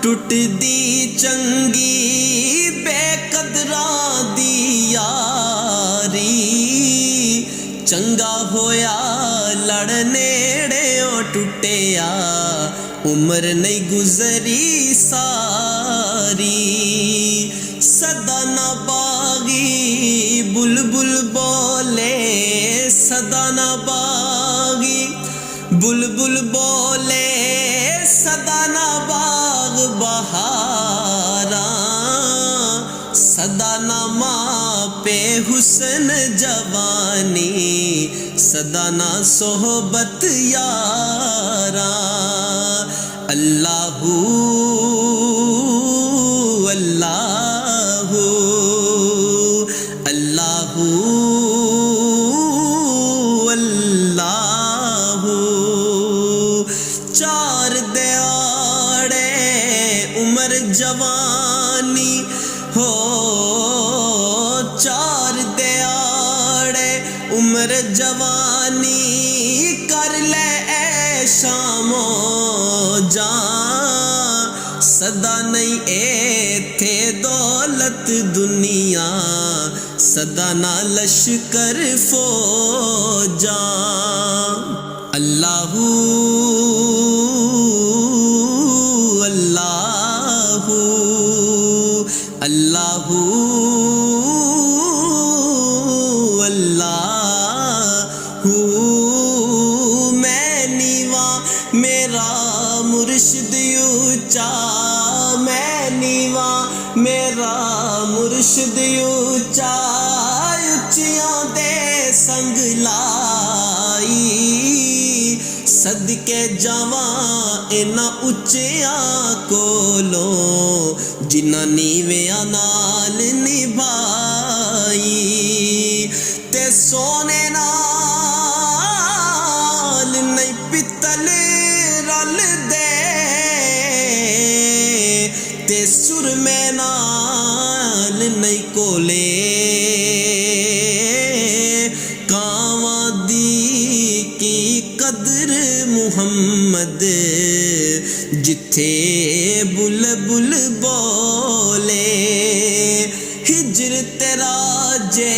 ٹوٹ دی چنگی بے قدراں دی یاری چنگا ہویا لڑ نیڑیوں ٹوٹیا عمر نہیں گزری ساری صدا نہ باغی بلبل بولے صدا نہ باغی بلبل بولے صدا نہ باغ بہاراں صدا نہ ماں پہ حسن جوانی صدا نہ صحبت یاراں اللہ اللہ اللہ اللہ چار دیاڑے عمر جوانی ہو چار دیاڑے عمر جوانی کر لے اے شام و جان صدا نہیں اے تھے دولت دنیا صدا نہ لشکر فوجاں اللہ اللہ اللہ اللہ میں نیواں میرا مرشد اونچا میں نیواں میرا مرشد اونچا اونچیاں دے سنگ لائی صدقے جاواں انہاں اونچیاں کولوں جنہاں نیویاں نال نبھائی تے سونے نال نہیں پتل رل دے تے سرمے نال نہیں کولے کاواں دی کی قدر محمد جتھے بلبل بولے ہجر تیرا جے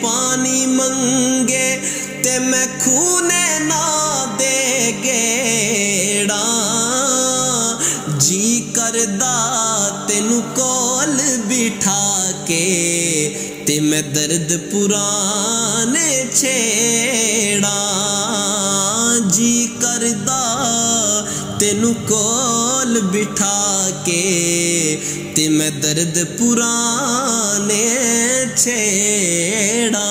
پانی منگے تے میں کھونے نہ دے گیڑا جی کردا تینو کول بٹھا کے تے میں درد پرانے چھیڑا جی کردا تینو کول بٹھا کے تے میں درد پرانے چھیڑا